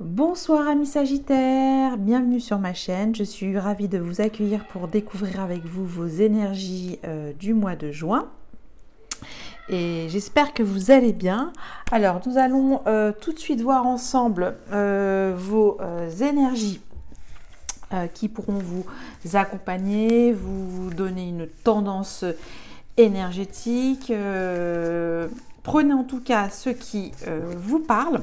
Bonsoir amis Sagittaires, bienvenue sur ma chaîne. Je suis ravie de vous accueillir pour découvrir avec vous vos énergies du mois de juin. Et j'espère que vous allez bien. Alors nous allons tout de suite voir ensemble vos énergies qui pourront vous accompagner, vous donner une tendance énergétique. Prenez en tout cas ce qui vous parle.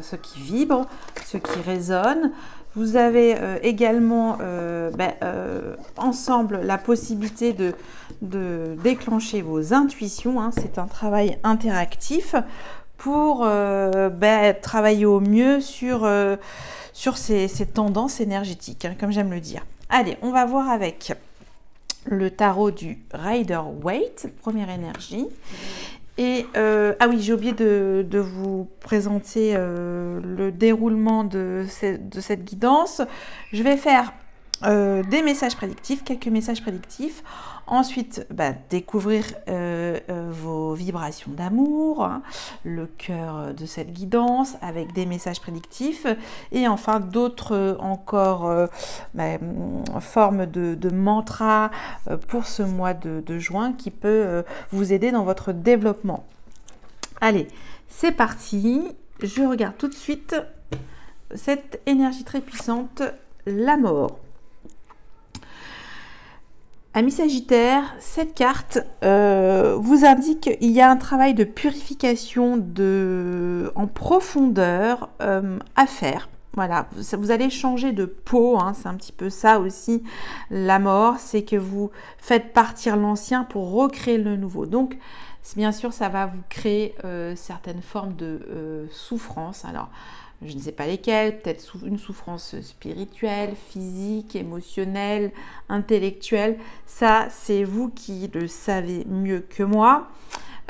Ceux qui vibrent, ceux qui résonnent. Vous avez également ensemble la possibilité de déclencher vos intuitions. Hein. C'est un travail interactif pour travailler au mieux sur ces tendances énergétiques, hein, comme j'aime le dire. Allez, on va voir avec le tarot du Rider-Waite, première énergie. Et ah oui, j'ai oublié de vous présenter le déroulement de cette guidance. Je vais faire des messages prédictifs, quelques messages prédictifs. Ensuite, découvrir vos vibrations d'amour, hein, le cœur de cette guidance avec des messages prédictifs. Et enfin, d'autres encore formes de mantras pour ce mois de juin qui peut vous aider dans votre développement. Allez, c'est parti. Je regarde tout de suite cette énergie très puissante, la mort. Amis Sagittaires, cette carte vous indique qu'il y a un travail de purification en profondeur à faire. Voilà, vous allez changer de peau, hein, c'est un petit peu ça aussi, la mort, c'est que vous faites partir l'ancien pour recréer le nouveau. Donc, bien sûr, ça va vous créer certaines formes de souffrance. Alors, je ne sais pas lesquelles, peut-être une souffrance spirituelle, physique, émotionnelle, intellectuelle. Ça, c'est vous qui le savez mieux que moi.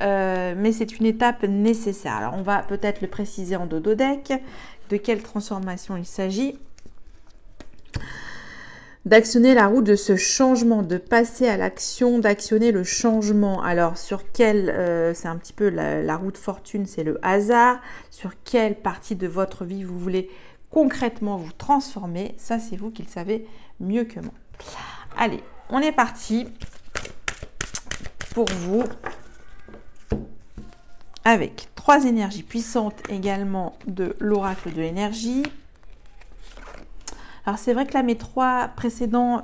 Mais c'est une étape nécessaire. Alors, on va peut-être le préciser en dodo-deck. De quelle transformation il s'agit? D'actionner la roue de ce changement, de passer à l'action, d'actionner le changement. Alors, sur quelle, c'est un petit peu la roue de fortune, c'est le hasard. Sur quelle partie de votre vie vous voulez concrètement vous transformer? Ça, c'est vous qui le savez mieux que moi. Allez, on est parti pour vous avec 3 énergies puissantes également de l'oracle de l'énergie. Alors c'est vrai que là mes trois précédents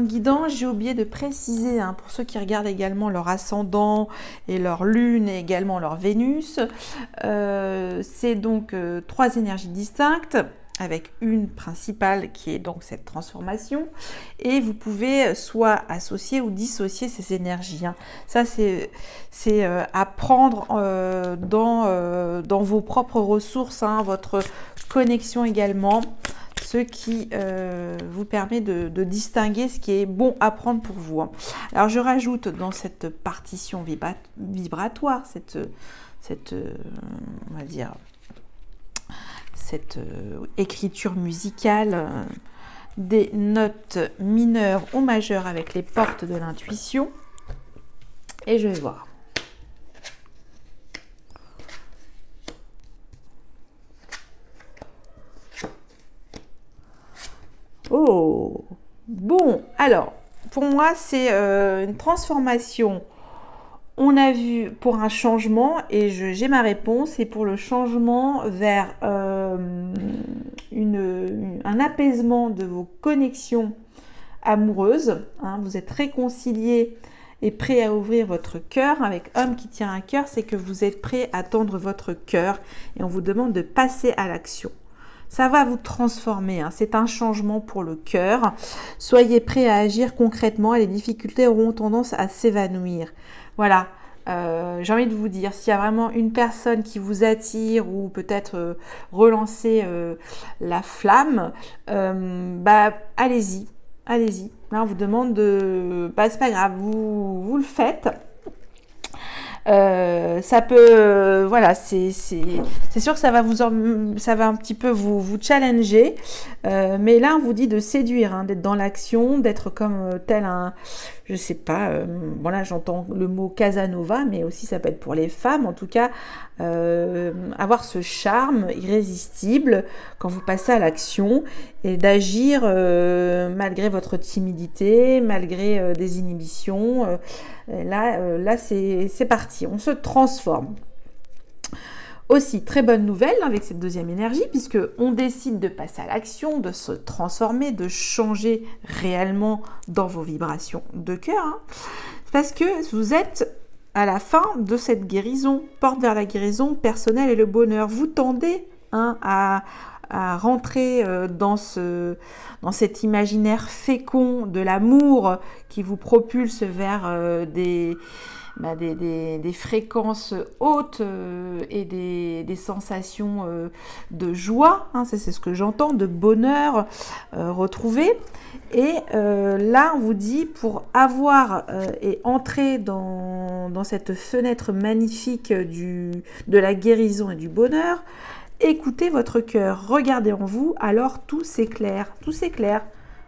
guidants, j'ai oublié de préciser, hein, pour ceux qui regardent également leur ascendant et leur lune et également leur Vénus, c'est donc 3 énergies distinctes avec une principale qui est donc cette transformation, et vous pouvez soit associer ou dissocier ces énergies, hein. Ça c'est à prendre dans vos propres ressources, hein, votre connexion également, ce qui vous permet de distinguer ce qui est bon à prendre pour vous, hein. Alors je rajoute dans cette partition vibratoire, on va dire cette écriture musicale, des notes mineures ou majeures avec les portes de l'intuition, et je vais voir. Oh, bon, alors, pour moi, c'est une transformation. On a vu pour un changement, et j'ai ma réponse, et pour le changement vers un apaisement de vos connexions amoureuses, hein, vous êtes réconciliés et prêt à ouvrir votre cœur. Avec homme qui tient un cœur, c'est que vous êtes prêt à tendre votre cœur, et on vous demande de passer à l'action. Ça va vous transformer, hein. C'est un changement pour le cœur. Soyez prêts à agir concrètement et les difficultés auront tendance à s'évanouir. Voilà, j'ai envie de vous dire, s'il y a vraiment une personne qui vous attire ou peut-être relancer la flamme, allez-y, allez-y. Là, on vous demande de... c'est pas grave, vous le faites. Ça peut, voilà, c'est sûr que ça va un petit peu vous challenger, mais là on vous dit de séduire, hein, d'être dans l'action, d'être comme tel je sais pas, voilà, j'entends le mot Casanova, mais aussi ça peut être pour les femmes, en tout cas, avoir ce charme irrésistible quand vous passez à l'action et d'agir malgré votre timidité, malgré des inhibitions. Là c'est parti, on se transforme. Aussi, très bonne nouvelle avec cette deuxième énergie, puisque on décide de passer à l'action, de se transformer, de changer réellement dans vos vibrations de cœur, hein, parce que vous êtes à la fin de cette guérison, porte vers la guérison personnelle et le bonheur. Vous tendez à rentrer dans cet imaginaire fécond de l'amour qui vous propulse vers des fréquences hautes et des sensations de joie, hein, c'est ce que j'entends, de bonheur retrouvé. Et là, on vous dit, pour avoir et entrer dans cette fenêtre magnifique de la guérison et du bonheur, écoutez votre cœur, regardez en vous, alors tout s'éclaire, tout s'éclaire.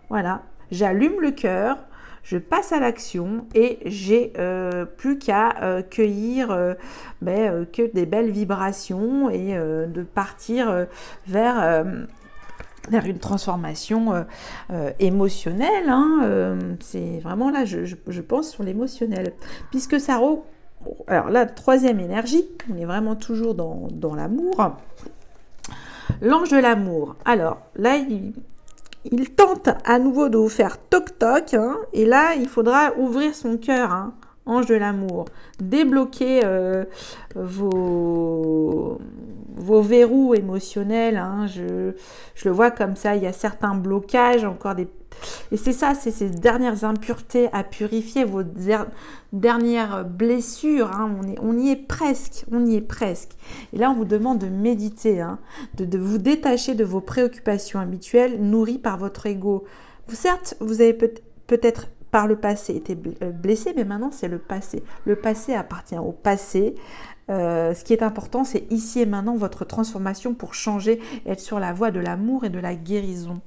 Voilà, j'allume le cœur, je passe à l'action et j'ai plus qu'à cueillir que des belles vibrations et de partir vers une transformation émotionnelle. Hein, c'est vraiment là, je pense sur l'émotionnel. Puisque ça... Alors la troisième énergie, on est vraiment toujours dans l'amour. L'ange de l'amour. Alors là, il tente à nouveau de vous faire toc-toc. Hein, et là, il faudra ouvrir son cœur. Hein, ange de l'amour. Débloquer vos verrous émotionnels. Hein, je le vois comme ça. Il y a certains blocages, encore des... Et c'est ça, c'est ces dernières impuretés à purifier, vos dernières blessures. Hein, on y est presque, on y est presque. Et là, on vous demande de méditer, hein, de vous détacher de vos préoccupations habituelles nourries par votre ego. Certes, vous avez peut-être par le passé été blessé, mais maintenant, c'est le passé. Le passé appartient au passé. Ce qui est important, c'est ici et maintenant votre transformation pour changer, être sur la voie de l'amour et de la guérison.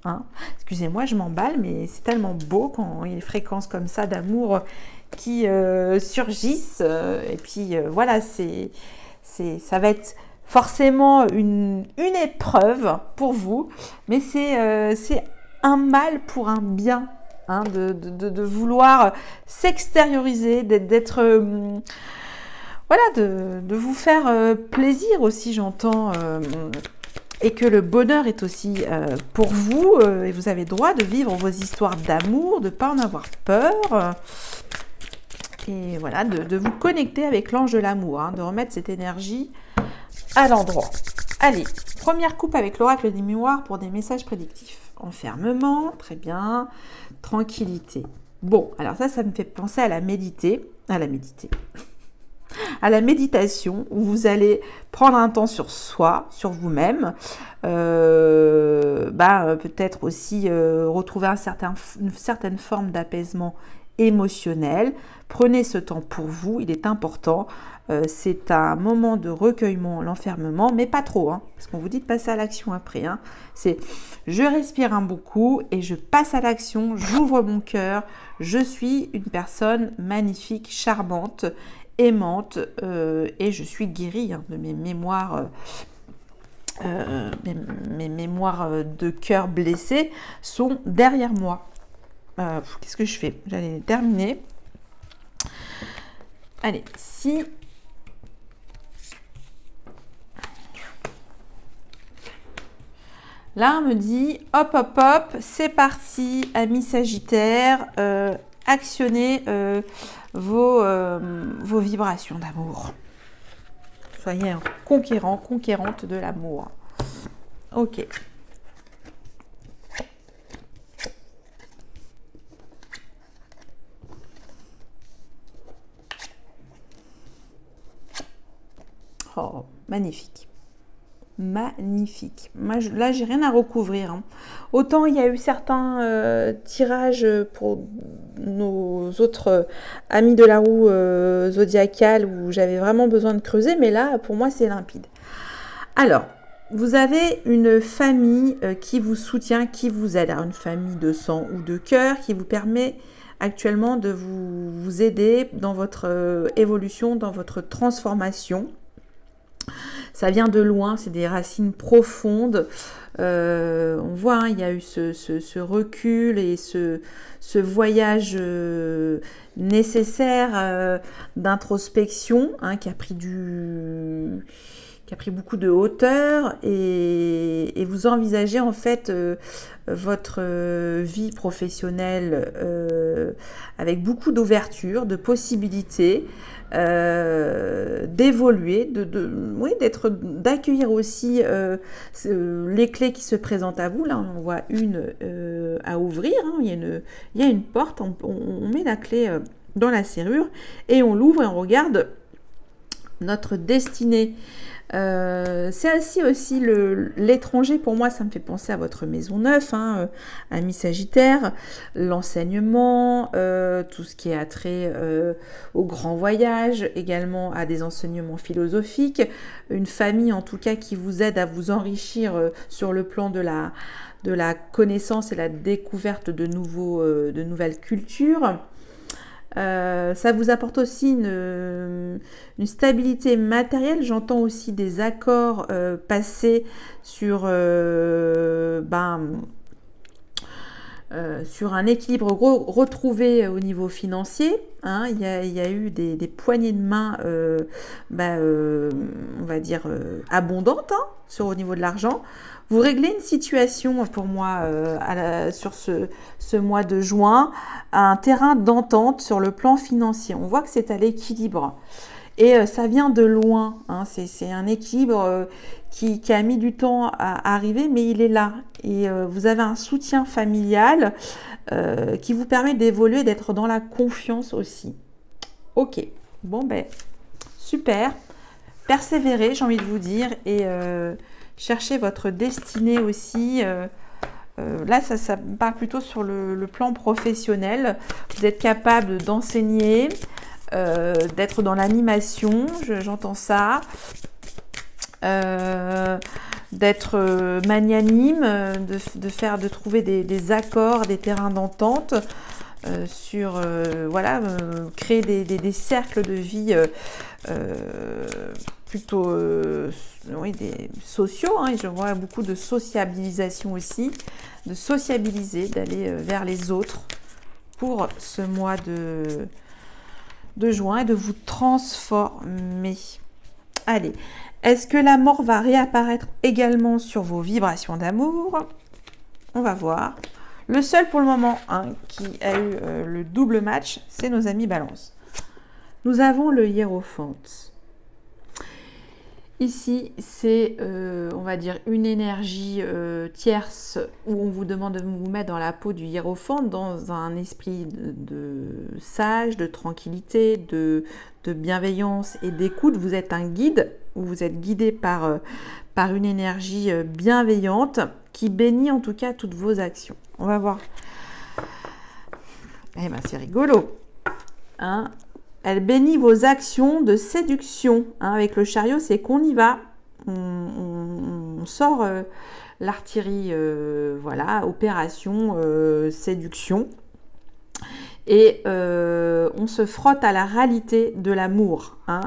Hein. Excusez-moi, je m'emballe, mais c'est tellement beau quand il y a des fréquences comme ça d'amour qui surgissent. Et puis voilà, ça va être forcément une épreuve pour vous, mais c'est un mal pour un bien, hein, de vouloir s'extérioriser, d'être... voilà, de vous faire plaisir aussi, j'entends... et que le bonheur est aussi pour vous, et vous avez le droit de vivre vos histoires d'amour, de ne pas en avoir peur, et voilà, de vous connecter avec l'ange de l'amour, hein, de remettre cette énergie à l'endroit. Allez, première coupe avec l'oracle des mémoires pour des messages prédictifs. Enfermement, très bien, tranquillité. Bon, alors ça me fait penser à la méditation où vous allez prendre un temps sur soi, sur vous-même, peut-être aussi retrouver une certaine forme d'apaisement émotionnel. Prenez ce temps pour vous, il est important. C'est un moment de recueillement, l'enfermement, mais pas trop, hein, parce qu'on vous dit de passer à l'action après. Hein. C'est je respire un bon coup et je passe à l'action, j'ouvre mon cœur, je suis une personne magnifique, charmante, aimante, et je suis guérie, hein, de mes mémoires, mes mémoires de cœur blessés sont derrière moi. Qu'est-ce que je fais? J'allais terminer. Allez, si... Là, on me dit, hop, hop, hop, c'est parti, amis Sagittaire, actionnez vos vibrations d'amour. Soyez un conquérant, conquérante de l'amour. Ok. Oh, magnifique. Magnifique. Moi, là, j'ai rien à recouvrir. Hein. Autant il y a eu certains tirages pour nos autres amis de la roue zodiacale où j'avais vraiment besoin de creuser, mais là, pour moi, c'est limpide. Alors, vous avez une famille qui vous soutient, qui vous aide. Alors, une famille de sang ou de cœur qui vous permet actuellement de vous aider dans votre évolution, dans votre transformation. Ça vient de loin, c'est des racines profondes. On voit, hein, il y a eu ce recul et ce voyage nécessaire d'introspection, hein, qui a pris beaucoup de hauteur, et vous envisagez en fait votre vie professionnelle avec beaucoup d'ouverture, de possibilités, d'évoluer, d'accueillir aussi les clés qui se présentent à vous. Là, on voit une à ouvrir, hein. Il y a une porte, on met la clé dans la serrure et on l'ouvre et on regarde notre destinée. C'est aussi l'étranger. Pour moi, ça me fait penser à votre maison 9, hein, ami Sagittaire, l'enseignement, tout ce qui est attrait au grand voyage, également à des enseignements philosophiques, une famille en tout cas qui vous aide à vous enrichir sur le plan de la connaissance et la découverte de nouvelles cultures. Ça vous apporte aussi une stabilité matérielle. J'entends aussi des accords passés sur un équilibre retrouvé au niveau financier, hein. Il y a eu des poignées de main, on va dire, abondantes, hein, au niveau de l'argent. Vous réglez une situation, pour moi, sur ce mois de juin, un terrain d'entente sur le plan financier. On voit que c'est à l'équilibre. Et ça vient de loin, hein. C'est un équilibre qui a mis du temps à arriver, mais il est là. Et vous avez un soutien familial qui vous permet d'évoluer, d'être dans la confiance aussi. Ok, bon ben, super. Persévérez, j'ai envie de vous dire, et cherchez votre destinée aussi. Là, ça me parle plutôt sur le plan professionnel. Vous êtes capable d'enseigner, d'être dans l'animation, j'entends ça, d'être magnanime, de trouver des accords, des terrains d'entente, créer des cercles de vie plutôt des sociaux, hein, et je vois beaucoup de sociabilisation aussi, de sociabiliser, d'aller vers les autres pour ce mois de juin et de vous transformer. Allez, est-ce que la mort va réapparaître également sur vos vibrations d'amour? On va voir. Le seul pour le moment, hein, qui a eu le double match, c'est nos amis Balance. Nous avons le Hiérophante. Ici, c'est, on va dire, une énergie tierce où on vous demande de vous mettre dans la peau du Hiérophante, dans un esprit de sage, de tranquillité, de bienveillance et d'écoute. Vous êtes un guide, ou vous êtes guidé par une énergie bienveillante qui bénit en tout cas toutes vos actions. On va voir. Eh bien, c'est rigolo, hein? Elle bénit vos actions de séduction, hein. Avec le chariot, c'est qu'on y va. On sort l'artillerie, voilà, opération séduction. Et on se frotte à la réalité de l'amour, hein.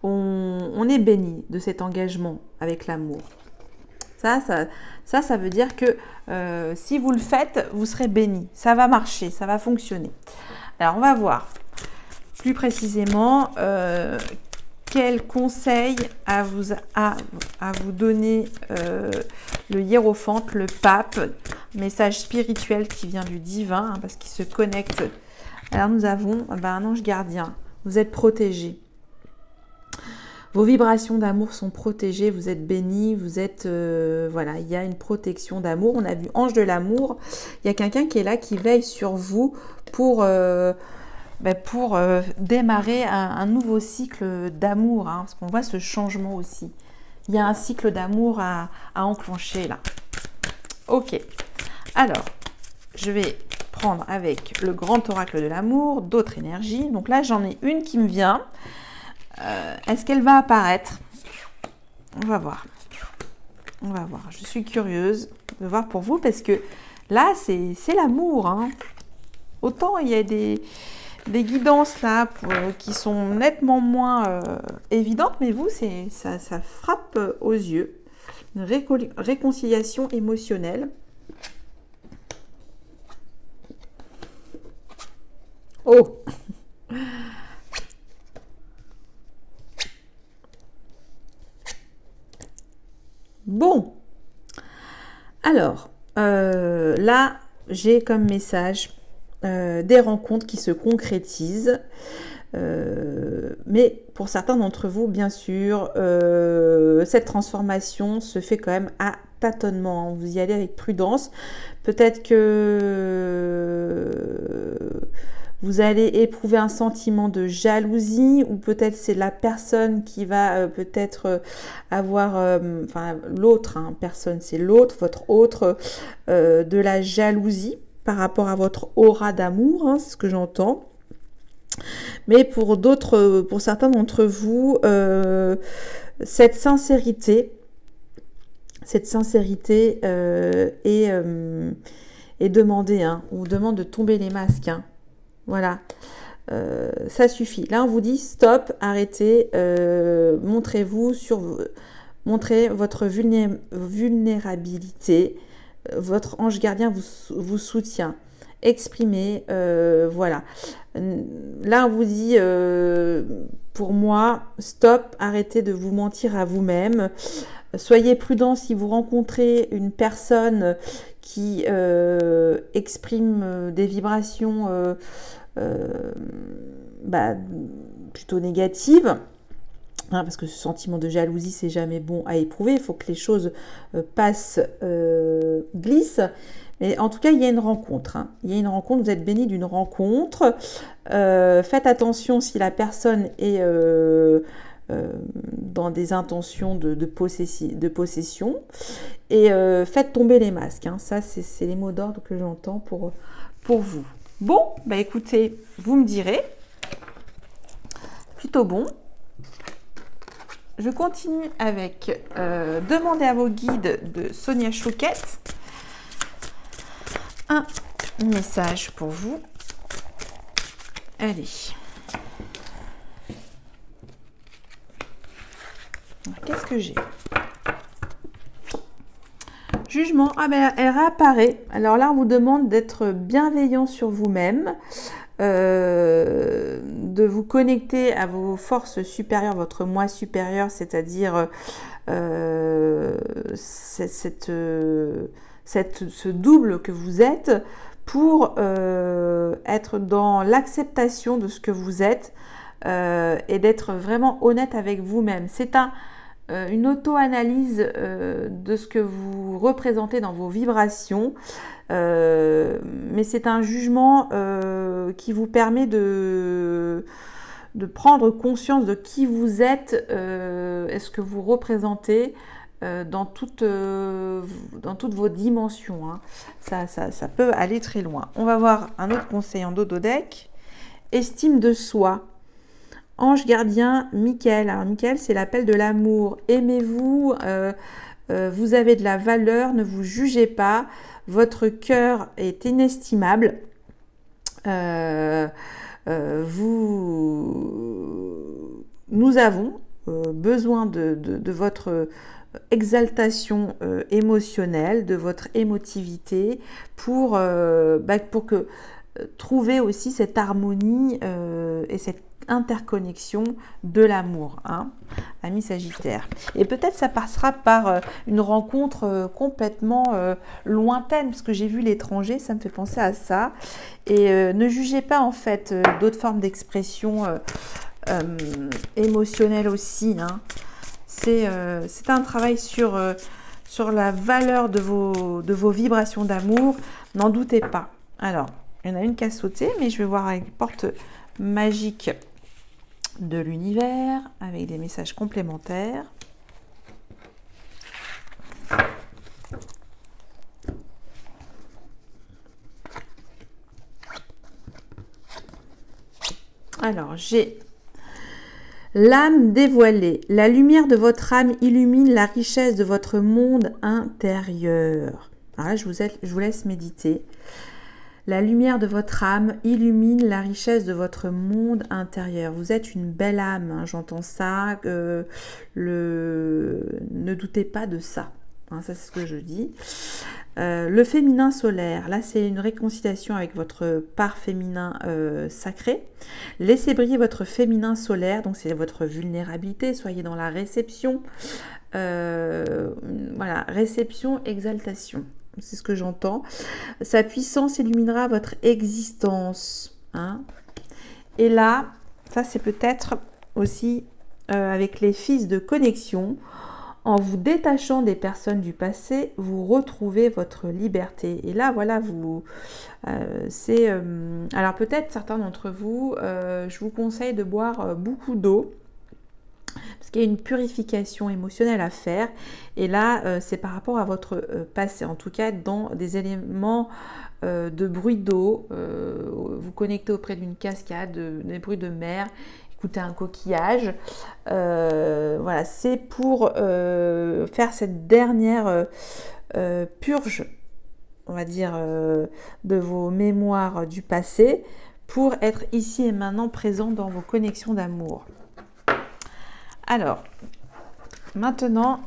On est béni de cet engagement avec l'amour. Ça veut dire que si vous le faites, vous serez béni. Ça va marcher, ça va fonctionner. Alors, on va voir plus précisément quel conseil à vous donner le Hiérophante, le pape, message spirituel qui vient du divin, hein, parce qu'il se connecte. Alors, nous avons un ange gardien. Vous êtes protégés. Vos vibrations d'amour sont protégées, vous êtes bénis, vous êtes... voilà, il y a une protection d'amour. On a vu ange de l'amour. Il y a quelqu'un qui est là, qui veille sur vous pour démarrer un nouveau cycle d'amour, hein, parce qu'on voit ce changement aussi. Il y a un cycle d'amour à enclencher là. Ok, alors, je vais prendre avec le grand oracle de l'amour d'autres énergies. Donc là, j'en ai une qui me vient. Est-ce qu'elle va apparaître? On va voir. On va voir. Je suis curieuse de voir pour vous parce que là, c'est l'amour, hein. Autant il y a des guidances là qui sont nettement moins évidentes, mais vous, ça frappe aux yeux. Une réconciliation émotionnelle. Oh! Bon, alors, là, j'ai comme message des rencontres qui se concrétisent. Mais pour certains d'entre vous, bien sûr, cette transformation se fait quand même à tâtonnement, hein. Vous y allez avec prudence. Peut-être que vous allez éprouver un sentiment de jalousie, ou peut-être c'est la personne qui va peut-être avoir, enfin l'autre, hein, personne, c'est l'autre, votre autre, de la jalousie par rapport à votre aura d'amour, hein, c'est ce que j'entends. Mais pour d'autres, pour certains d'entre vous, cette sincérité est demandée, hein. On vous demande de tomber les masques, hein. Voilà, ça suffit. Là, on vous dit stop, arrêtez, montrez-vous montrez votre vulnérabilité. Votre ange gardien vous soutient. Exprimez, voilà. Là, on vous dit, pour moi, stop, arrêtez de vous mentir à vous-même. Soyez prudent si vous rencontrez une personne qui exprime des vibrations plutôt négatives, hein, parce que ce sentiment de jalousie, c'est jamais bon à éprouver. Il faut que les choses glissent. Mais en tout cas, il y a une rencontre, hein. Il y a une rencontre, vous êtes béni d'une rencontre. Faites attention si la personne est dans des intentions de possession. Et faites tomber les masques, hein. Ça, c'est les mots d'ordre que j'entends pour vous. Bon, bah écoutez, vous me direz. Plutôt bon. Je continue avec Demandez à vos guides de Sonia Chouquette. Un message pour vous. Allez. Qu'est-ce que j'ai? Jugement. Ah ben, elle réapparaît. Alors là, on vous demande d'être bienveillant sur vous-même, de vous connecter à vos forces supérieures, votre moi supérieur, c'est-à-dire ce double que vous êtes, pour être dans l'acceptation de ce que vous êtes et d'être vraiment honnête avec vous-même. C'est une auto-analyse de ce que vous représentez dans vos vibrations, mais c'est un jugement qui vous permet de prendre conscience de qui vous êtes et ce que vous représentez dans toutes vos dimensions, hein. Ça peut aller très loin. On va voir un autre conseil en dodo deck. Estime de soi. Ange gardien, Michael. Alors, Michael, c'est l'appel de l'amour. Aimez-vous, vous avez de la valeur, ne vous jugez pas. Votre cœur est inestimable. Nous avons besoin de votre exaltation émotionnelle, de votre émotivité pour que trouver aussi cette harmonie et cette interconnexion de l'amour, hein, ami Sagittaire. Et peut-être ça passera par une rencontre complètement lointaine, parce que j'ai vu l'étranger, ça me fait penser à ça. Et ne jugez pas en fait d'autres formes d'expression émotionnelle aussi, hein. C'est un travail sur la valeur de vos vibrations d'amour, n'en doutez pas. Alors, il y en a une qui a sauté, mais je vais voir avec porte magique de l'univers, avec des messages complémentaires. Alors, j'ai l'âme dévoilée. La lumière de votre âme illumine la richesse de votre monde intérieur. Alors là, je vous laisse méditer. La lumière de votre âme illumine la richesse de votre monde intérieur. Vous êtes une belle âme, hein, j'entends ça. Ne doutez pas de ça. Hein, ça, c'est ce que je dis. Le féminin solaire, là, c'est une réconciliation avec votre part féminin sacré. Laissez briller votre féminin solaire, donc c'est votre vulnérabilité. Soyez dans la réception. Voilà, réception, exaltation. C'est ce que j'entends. Sa puissance illuminera votre existence. Hein. Et là, ça c'est peut-être aussi avec les fils de connexion. En vous détachant des personnes du passé, vous retrouvez votre liberté. Et là, voilà, alors peut-être certains d'entre vous, je vous conseille de boire beaucoup d'eau. Parce qu'il y a une purification émotionnelle à faire. Et là, c'est par rapport à votre passé. En tout cas, dans des éléments de bruit d'eau, vous connectez auprès d'une cascade, des bruits de mer, écoutez un coquillage. Voilà, c'est pour faire cette dernière purge, on va dire, de vos mémoires du passé, pour être ici et maintenant présent dans vos connexions d'amour. Alors, maintenant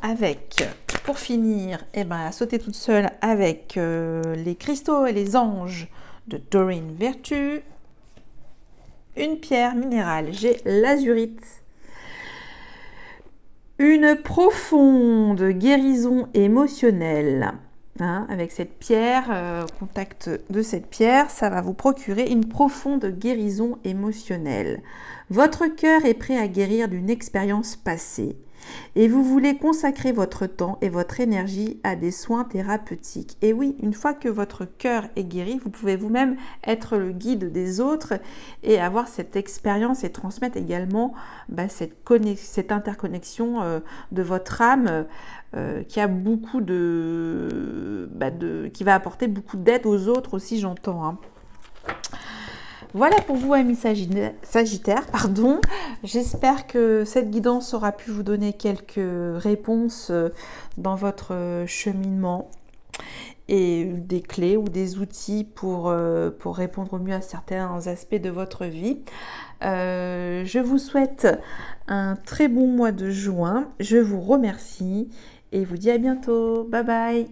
pour finir, à sauter toute seule avec les cristaux et les anges de Doreen Virtue, une pierre minérale, j'ai l'azurite. Une profonde guérison émotionnelle. Hein, avec cette pierre, contact de cette pierre, ça va vous procurer une profonde guérison émotionnelle. Votre cœur est prêt à guérir d'une expérience passée et vous voulez consacrer votre temps et votre énergie à des soins thérapeutiques. Et oui, une fois que votre cœur est guéri, vous pouvez vous-même être le guide des autres et avoir cette expérience et transmettre également cette interconnexion de votre âme qui a beaucoup qui va apporter beaucoup d'aide aux autres aussi, j'entends. Hein. Voilà pour vous, amis Sagittaires, pardon. J'espère que cette guidance aura pu vous donner quelques réponses dans votre cheminement et des clés ou des outils pour répondre au mieux à certains aspects de votre vie. Je vous souhaite un très bon mois de juin. Je vous remercie et vous dis à bientôt. Bye bye.